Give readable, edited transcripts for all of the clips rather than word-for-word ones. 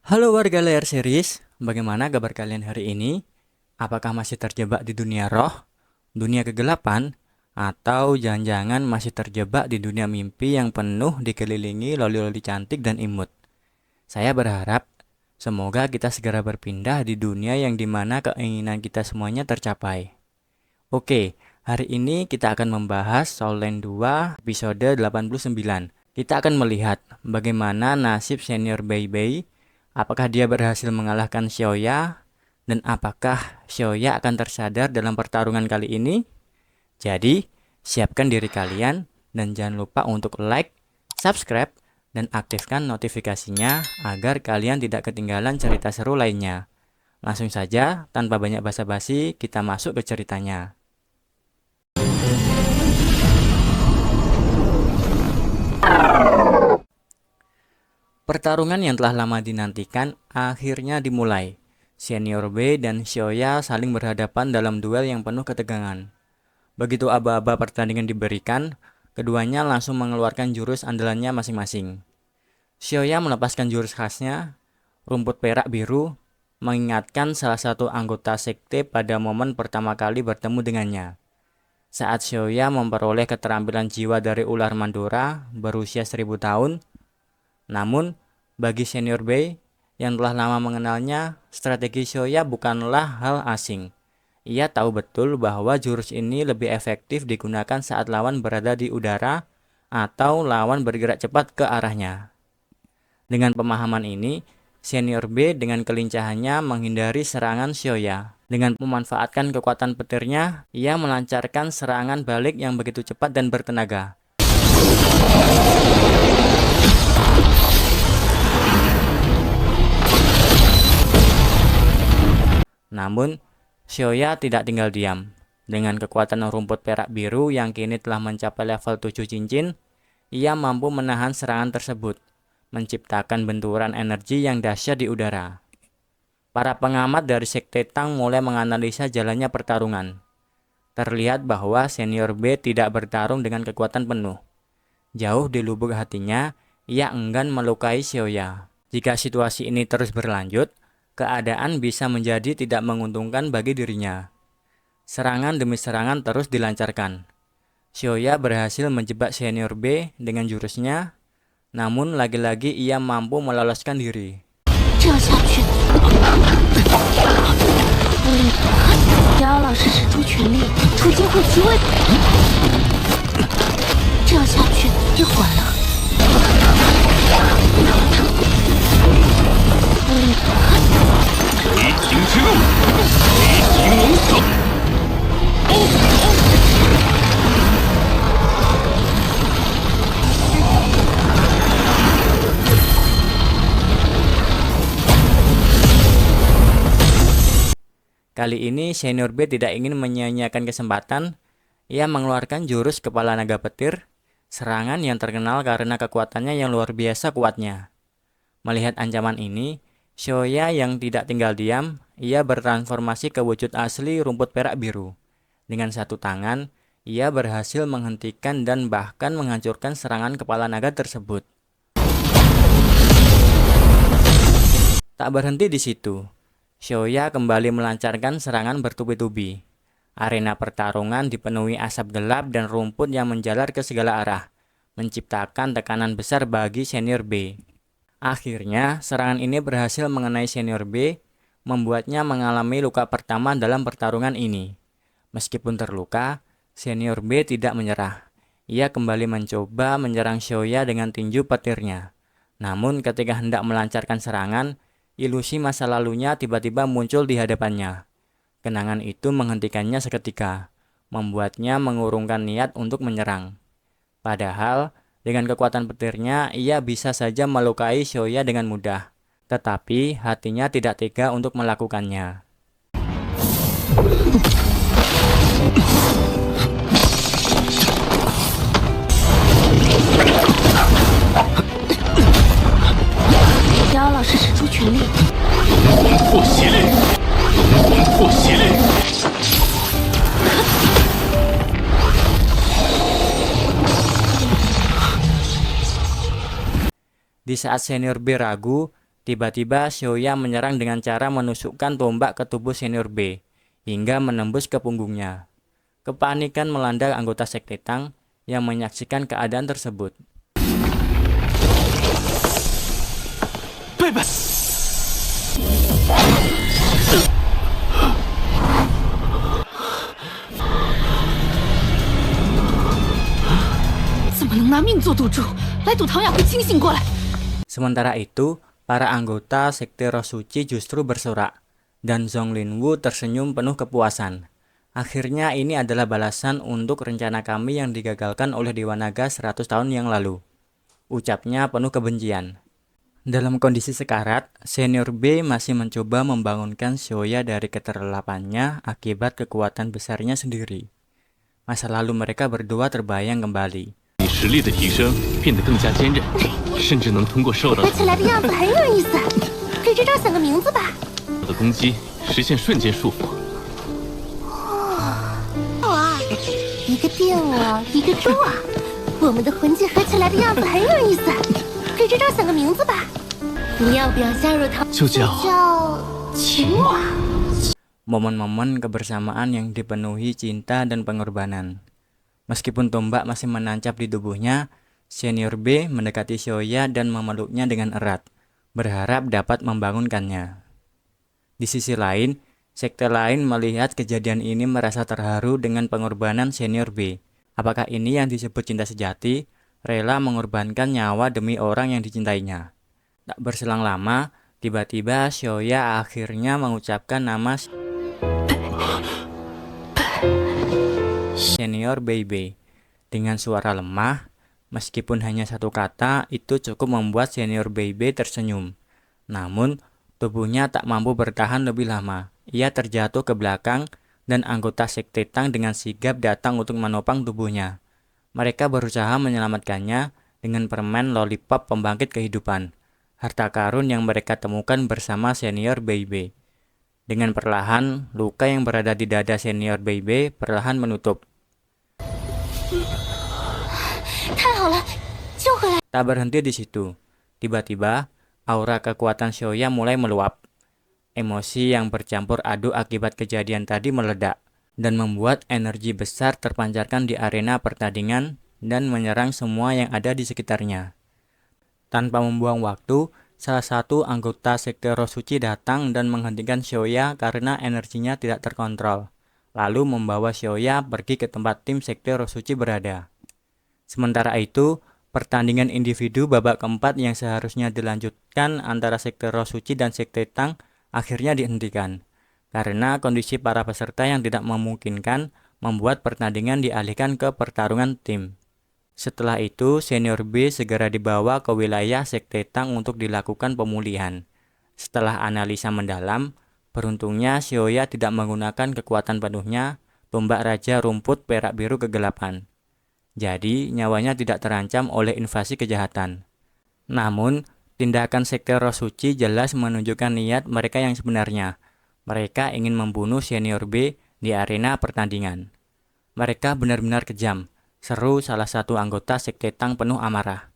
Halo warga layar series, bagaimana kabar kalian hari ini? Apakah masih terjebak di dunia roh, dunia kegelapan, atau jangan-jangan masih terjebak di dunia mimpi yang penuh dikelilingi loli-loli cantik dan imut? Saya berharap semoga kita segera berpindah di dunia yang dimana keinginan kita semuanya tercapai. Oke, hari ini kita akan membahas Soulland 2 episode 89. Kita akan melihat bagaimana nasib senior Bei. Apakah dia berhasil mengalahkan Xiaoya? Dan apakah Xiaoya akan tersadar dalam pertarungan kali ini? Jadi, siapkan diri kalian dan jangan lupa untuk like, subscribe, dan aktifkan notifikasinya agar kalian tidak ketinggalan cerita seru lainnya. Langsung saja, tanpa banyak basa-basi, kita masuk ke ceritanya. Pertarungan yang telah lama dinantikan akhirnya dimulai. Senior B dan Xiaoya saling berhadapan dalam duel yang penuh ketegangan. Begitu aba-aba pertandingan diberikan, keduanya langsung mengeluarkan jurus andalannya masing-masing. Xiaoya melepaskan jurus khasnya, rumput perak biru, mengingatkan salah satu anggota sekte pada momen pertama kali bertemu dengannya. Saat Xiaoya memperoleh keterampilan jiwa dari ular Mandora berusia 1000 tahun, namun, bagi senior Bei yang telah lama mengenalnya, strategi Xiaoya bukanlah hal asing. Ia tahu betul bahwa jurus ini lebih efektif digunakan saat lawan berada di udara atau lawan bergerak cepat ke arahnya. Dengan pemahaman ini, senior B dengan kelincahannya menghindari serangan Xiaoya. Dengan memanfaatkan kekuatan petirnya, ia melancarkan serangan balik yang begitu cepat dan bertenaga. Namun, Xiaoya tidak tinggal diam. Dengan kekuatan rumput perak biru yang kini telah mencapai level 7 cincin, ia mampu menahan serangan tersebut, menciptakan benturan energi yang dahsyat di udara. Para pengamat dari Sekte Tang mulai menganalisa jalannya pertarungan. Terlihat bahwa senior B tidak bertarung dengan kekuatan penuh. Jauh di lubuk hatinya, ia enggan melukai Xiaoya. Jika situasi ini terus berlanjut, keadaan bisa menjadi tidak menguntungkan bagi dirinya. Serangan demi serangan terus dilancarkan. Xiaoya berhasil menjebak senior B dengan jurusnya, namun lagi-lagi ia mampu meloloskan diri. Kali ini senior B tidak ingin menyia-nyiakan kesempatan. Ia mengeluarkan jurus kepala naga petir, serangan yang terkenal karena kekuatannya yang luar biasa kuatnya. Melihat ancaman ini, Xiaoya yang tidak tinggal diam, ia bertransformasi ke wujud asli rumput perak biru. Dengan satu tangan, ia berhasil menghentikan dan bahkan menghancurkan serangan kepala naga tersebut. Tak berhenti di situ, Xiaoya kembali melancarkan serangan bertubi-tubi. Arena pertarungan dipenuhi asap gelap dan rumput yang menjalar ke segala arah, menciptakan tekanan besar bagi senior B. Akhirnya, serangan ini berhasil mengenai senior B, membuatnya mengalami luka pertama dalam pertarungan ini. Meskipun terluka, senior B tidak menyerah. Ia kembali mencoba menyerang Xiaoya dengan tinju petirnya. Namun ketika hendak melancarkan serangan, ilusi masa lalunya tiba-tiba muncul di hadapannya. Kenangan itu menghentikannya seketika, membuatnya mengurungkan niat untuk menyerang. Padahal, dengan kekuatan petirnya, ia bisa saja melukai Xiaoya dengan mudah. Tetapi, hatinya tidak tega untuk melakukannya. Di saat senior B ragu, Tiba-tiba Xiaoya menyerang dengan cara menusukkan tombak ke tubuh senior B, hingga menembus ke punggungnya. Kepanikan melanda anggota Sekte Tang yang menyaksikan keadaan tersebut. 贝贝，怎么能拿命做赌注来赌唐雅会清醒过来？ Sementara itu, para anggota Sekte Roh Suci justru bersorak, dan Zhong Linwu tersenyum penuh kepuasan. Akhirnya ini adalah balasan untuk rencana kami yang digagalkan oleh Dewa Naga 100 tahun yang lalu. Ucapnya penuh kebencian. Dalam kondisi sekarat, senior B masih mencoba membangunkan Xiaoya dari keterlelapannya akibat kekuatan besarnya sendiri. Masa lalu mereka berdua terbayang kembali. 你实力的提升变得更加坚韧，甚至能通过受到 合起来的样子很有意思，给这招想个名字吧。 的攻击实现瞬间束缚。哇，一个电我，一个猪我，我们的魂技合起来的样子很有意思，给这招想个名字吧。你要不要加入他？就叫情瓦。 Momen-momen kebersamaan yang dipenuhi cinta dan pengorbanan. Meskipun tombak masih menancap di tubuhnya, senior B mendekati Xiaoya dan memeluknya dengan erat, berharap dapat membangunkannya. Di sisi lain, sekte lain melihat kejadian ini merasa terharu dengan pengorbanan senior B. Apakah ini yang disebut cinta sejati? Rela mengorbankan nyawa demi orang yang dicintainya. Tak berselang lama, tiba-tiba Xiaoya akhirnya mengucapkan nama senior Baby dengan suara lemah. Meskipun hanya satu kata, itu cukup membuat senior Baby tersenyum. Namun, tubuhnya tak mampu bertahan lebih lama. Ia terjatuh ke belakang dan anggota Sekte Tang dengan sigap datang untuk menopang tubuhnya. Mereka berusaha menyelamatkannya dengan permen lollipop pembangkit kehidupan, harta karun yang mereka temukan bersama senior Baby. Dengan perlahan, luka yang berada di dada senior Baby perlahan menutup. Tak berhenti di situ. Tiba-tiba, aura kekuatan Xiaoya mulai meluap. Emosi yang bercampur aduk akibat kejadian tadi meledak dan membuat energi besar terpancarkan di arena pertandingan dan menyerang semua yang ada di sekitarnya. Tanpa membuang waktu, salah satu anggota Sekte Roh Suci datang dan menghentikan Xiaoya karena energinya tidak terkontrol, lalu membawa Xiaoya pergi ke tempat tim Sekte Roh Suci berada. Sementara itu, pertandingan individu babak keempat yang seharusnya dilanjutkan antara Sekte Roh Suci dan Sekte Tang akhirnya dihentikan, karena kondisi para peserta yang tidak memungkinkan membuat pertandingan dialihkan ke pertarungan tim. Setelah itu, senior B segera dibawa ke wilayah Sekte Tang untuk dilakukan pemulihan. Setelah analisa mendalam, beruntungnya Xiaoya tidak menggunakan kekuatan penuhnya, tombak Raja Rumput Perak Biru Kegelapan. Jadi, nyawanya tidak terancam oleh invasi kejahatan. Namun, tindakan Sekte Roh Suci jelas menunjukkan niat mereka yang sebenarnya. Mereka ingin membunuh senior B di arena pertandingan. Mereka benar-benar kejam, seru salah satu anggota Sekte Tang penuh amarah.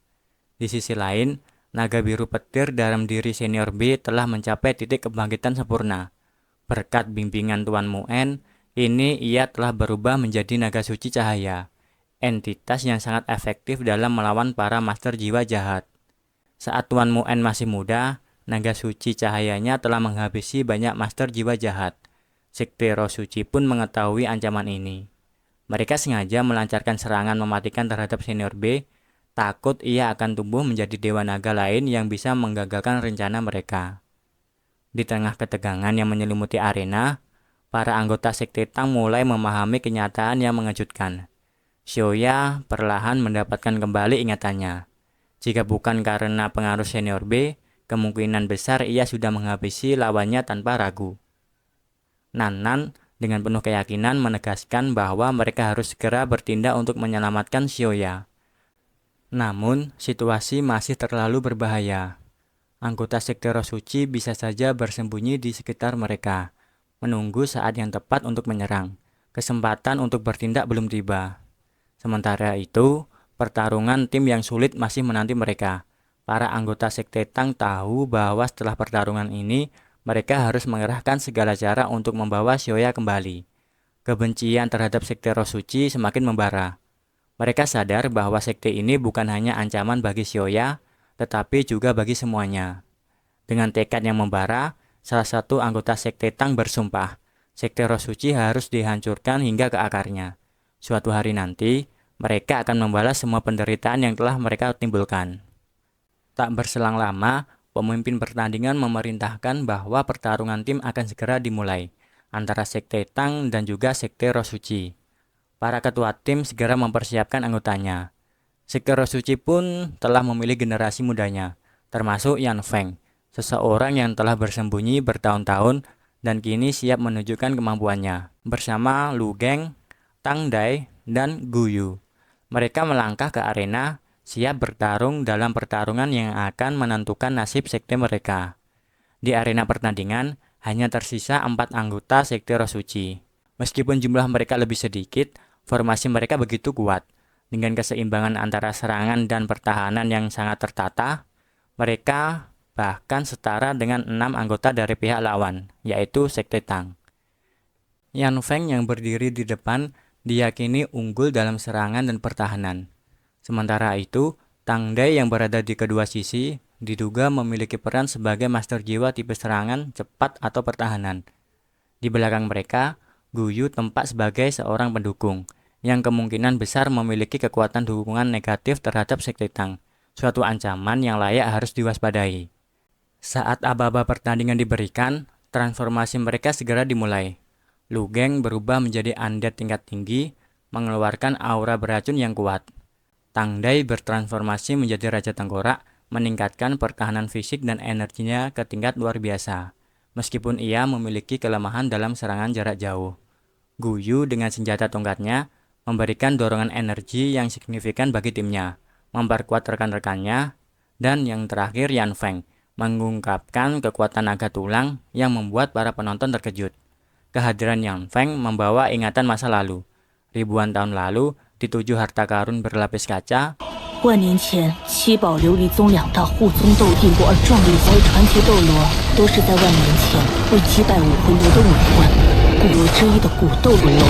Di sisi lain, naga biru petir dalam diri senior B telah mencapai titik kebangkitan sempurna. Berkat bimbingan Tuan Muen, ini ia telah berubah menjadi naga suci cahaya, entitas yang sangat efektif dalam melawan para master jiwa jahat. Saat Tuan Muen masih muda, naga suci cahayanya telah menghabisi banyak master jiwa jahat. Sekte Roh Suci pun mengetahui ancaman ini. Mereka sengaja melancarkan serangan mematikan terhadap senior B, takut ia akan tumbuh menjadi dewa naga lain yang bisa menggagalkan rencana mereka. Di tengah ketegangan yang menyelimuti arena, para anggota Sekte Tang mulai memahami kenyataan yang mengejutkan. Xiaoya perlahan mendapatkan kembali ingatannya. Jika bukan karena pengaruh senior B, kemungkinan besar ia sudah menghabisi lawannya tanpa ragu. Nan dengan penuh keyakinan menegaskan bahwa mereka harus segera bertindak untuk menyelamatkan Xiaoya. Namun, situasi masih terlalu berbahaya. Anggota Sekte Roh Suci bisa saja bersembunyi di sekitar mereka, menunggu saat yang tepat untuk menyerang. Kesempatan untuk bertindak belum tiba. Sementara itu, pertarungan tim yang sulit masih menanti mereka. Para anggota Sekte Tang tahu bahwa setelah pertarungan ini, mereka harus mengerahkan segala cara untuk membawa Xiaoya kembali. Kebencian terhadap Sekte Roh Suci semakin membara. Mereka sadar bahwa sekte ini bukan hanya ancaman bagi Xiaoya, tetapi juga bagi semuanya. Dengan tekad yang membara, salah satu anggota Sekte Tang bersumpah, Sekte Roh Suci harus dihancurkan hingga ke akarnya. Suatu hari nanti, mereka akan membalas semua penderitaan yang telah mereka timbulkan. Tak berselang lama, pemimpin pertandingan memerintahkan bahwa pertarungan tim akan segera dimulai antara Sekte Tang dan juga Sekte Roh Suci. Para ketua tim segera mempersiapkan anggotanya. Sekte Roh Suci pun telah memilih generasi mudanya, termasuk Yan Feng, seseorang yang telah bersembunyi bertahun-tahun dan kini siap menunjukkan kemampuannya, bersama Lu Geng, Tang Dai, dan Gu Yu. Mereka melangkah ke arena, siap bertarung dalam pertarungan yang akan menentukan nasib sekte mereka. Di arena pertandingan, hanya tersisa 4 anggota Sekte Roh Suci. Meskipun jumlah mereka lebih sedikit, formasi mereka begitu kuat. Dengan keseimbangan antara serangan dan pertahanan yang sangat tertata, mereka bahkan setara dengan 6 anggota dari pihak lawan, yaitu Sekte Tang. Yan Feng yang berdiri di depan diyakini unggul dalam serangan dan pertahanan. Sementara itu, Tang Dai yang berada di kedua sisi diduga memiliki peran sebagai master jiwa tipe serangan cepat atau pertahanan. Di belakang mereka, Gu Yu tempat sebagai seorang pendukung yang kemungkinan besar memiliki kekuatan dukungan negatif terhadap Sekte Tang, suatu ancaman yang layak harus diwaspadai. Saat aba-aba pertandingan diberikan, transformasi mereka segera dimulai. Lu Geng berubah menjadi undead tingkat tinggi, mengeluarkan aura beracun yang kuat. Tang Dai bertransformasi menjadi Raja Tengkorak, meningkatkan pertahanan fisik dan energinya ke tingkat luar biasa, meskipun ia memiliki kelemahan dalam serangan jarak jauh. Gu Yu dengan senjata tongkatnya memberikan dorongan energi yang signifikan bagi timnya, memperkuat rekan-rekannya, dan yang terakhir Yan Feng mengungkapkan kekuatan naga tulang yang membuat para penonton terkejut. Kehadiran Yan Feng membawa ingatan masa lalu. Ribuan tahun lalu, di 7 harta karun berlapis kaca, 万年前，七宝琉璃宗2大护宗斗帝国而壮丽才传奇斗罗，都是在万年前为击败武魂炉的武魂古罗之一的古斗罗龙。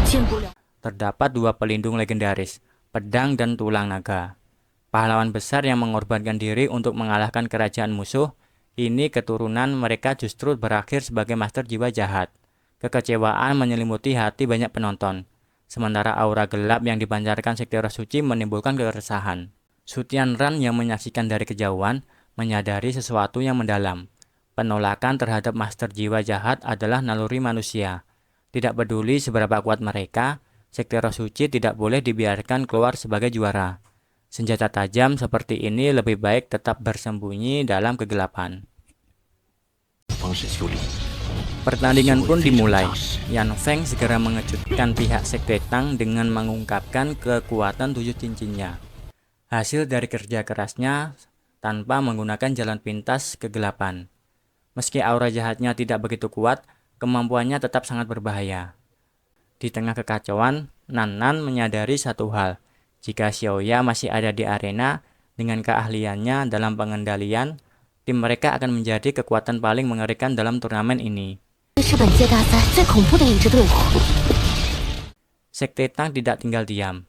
见不了。 terdapat 2 pelindung legendaris, pedang dan tulang naga. Pahlawan besar yang mengorbankan diri untuk mengalahkan kerajaan musuh, ini keturunan mereka justru berakhir sebagai master jiwa jahat. Kekecewaan menyelimuti hati banyak penonton. Sementara aura gelap yang dipancarkan Sekte Roh Suci menimbulkan keresahan. Sutian Ran yang menyaksikan dari kejauhan menyadari sesuatu yang mendalam. Penolakan terhadap master jiwa jahat adalah naluri manusia. Tidak peduli seberapa kuat mereka, Sekte Roh Suci tidak boleh dibiarkan keluar sebagai juara. Senjata tajam seperti ini lebih baik tetap bersembunyi dalam kegelapan. Pertandingan pun dimulai. Yan Feng segera mengejutkan pihak Sekte Tang dengan mengungkapkan kekuatan 7 cincinnya. Hasil dari kerja kerasnya tanpa menggunakan jalan pintas kegelapan. Meski aura jahatnya tidak begitu kuat, kemampuannya tetap sangat berbahaya. Di tengah kekacauan, Nan Nan menyadari satu hal. Jika Xiaoya masih ada di arena, dengan keahliannya dalam pengendalian, tim mereka akan menjadi kekuatan paling mengerikan dalam turnamen ini. Sekte Tang tidak tinggal diam.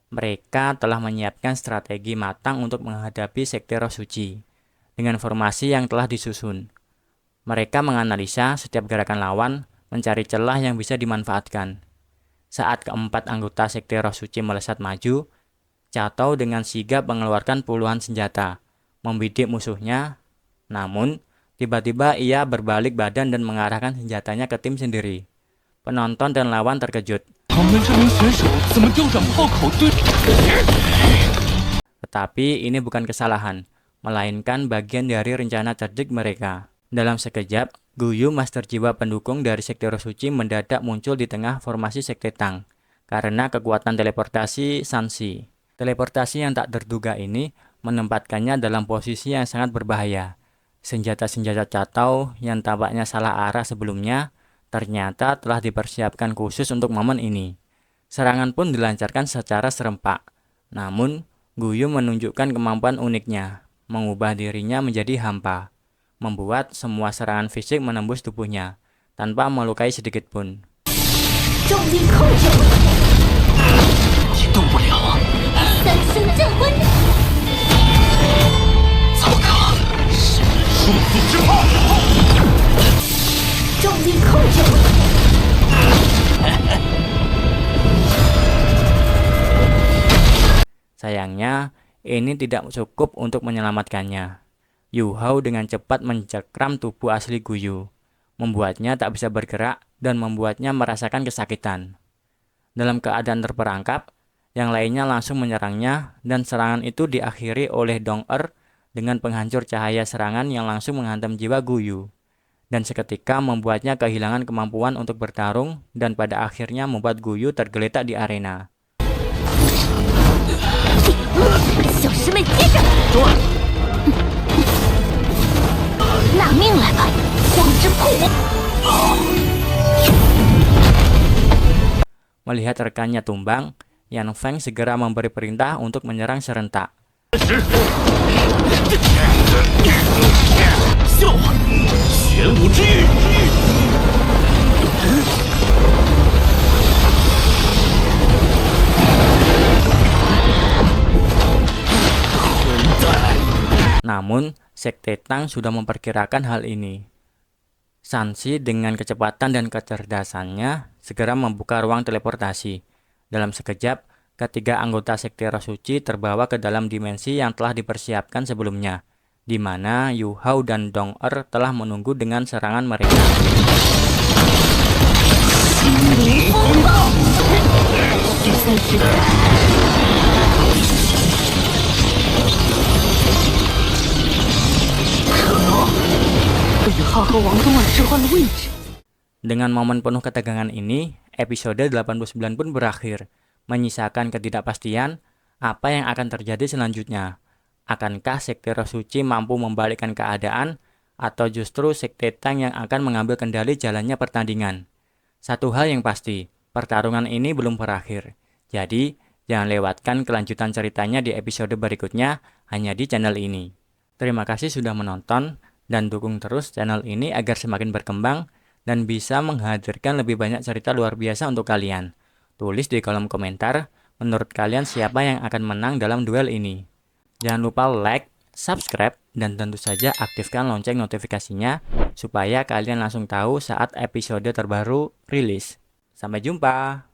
Mereka telah menyiapkan strategi matang untuk menghadapi Sekte Roh Suci. Dengan formasi yang telah disusun, mereka menganalisa setiap gerakan lawan, mencari celah yang bisa dimanfaatkan. Saat keempat anggota Sekte Roh Suci melesat maju, Cao Tao dengan sigap mengeluarkan puluhan senjata, membidik musuhnya. Namun, tiba-tiba ia berbalik badan dan mengarahkan senjatanya ke tim sendiri. Penonton dan lawan terkejut. Tetapi ini bukan kesalahan, melainkan bagian dari rencana cerdik mereka. Dalam sekejap, Gu Yu, master jiwa pendukung dari Sekte Roh Suci, mendadak muncul di tengah formasi Sekte Tang karena kekuatan teleportasi Sanxi. Teleportasi yang tak terduga ini menempatkannya dalam posisi yang sangat berbahaya. Senjata-senjata Cao Tao yang tampaknya salah arah sebelumnya ternyata telah dipersiapkan khusus untuk momen ini. Serangan pun dilancarkan secara serempak. Namun, Gu Yu menunjukkan kemampuan uniknya, mengubah dirinya menjadi hampa, membuat semua serangan fisik menembus tubuhnya, tanpa melukai sedikit pun. 重力控制，你动不了。三生镇魂，糟糕，是数字之炮。重力控制， Sayangnya, ini tidak cukup untuk menyelamatkannya. Yu Hao dengan cepat mencekram tubuh asli Guyu, membuatnya tak bisa bergerak dan membuatnya merasakan kesakitan. Dalam keadaan terperangkap, yang lainnya langsung menyerangnya dan serangan itu diakhiri oleh Dong-er dengan penghancur cahaya serangan yang langsung menghantam jiwa Guyu, dan seketika membuatnya kehilangan kemampuan untuk bertarung dan pada akhirnya membuat Guyu tergeletak di arena. 小师妹接着，拿命来吧，光之破我！ Melihat rekannya tumbang, Yan Feng segera memberi perintah untuk menyerang serentak. 笑话，玄武之玉。 Namun, Sekte Tang sudah memperkirakan hal ini. Sanshi dengan kecepatan dan kecerdasannya segera membuka ruang teleportasi. Dalam sekejap, ketiga anggota Sekte Roh Suci terbawa ke dalam dimensi yang telah dipersiapkan sebelumnya, di mana Yu Hao dan Dong-er telah menunggu dengan serangan mereka. 宇浩和王东儿置换了位置。 Dengan momen penuh ketegangan ini, episode 89 pun berakhir, menyisakan ketidakpastian apa yang akan terjadi selanjutnya. Akankah Sekte Roh Suci mampu membalikkan keadaan, atau justru Sekte Tang yang akan mengambil kendali jalannya pertandingan? Satu hal yang pasti, pertarungan ini belum berakhir. Jadi, jangan lewatkan kelanjutan ceritanya di episode berikutnya hanya di channel ini. Terima kasih sudah menonton, dan dukung terus channel ini agar semakin berkembang dan bisa menghadirkan lebih banyak cerita luar biasa untuk kalian. Tulis di kolom komentar, menurut kalian siapa yang akan menang dalam duel ini. Jangan lupa like, subscribe, dan tentu saja aktifkan lonceng notifikasinya supaya kalian langsung tahu saat episode terbaru rilis. Sampai jumpa!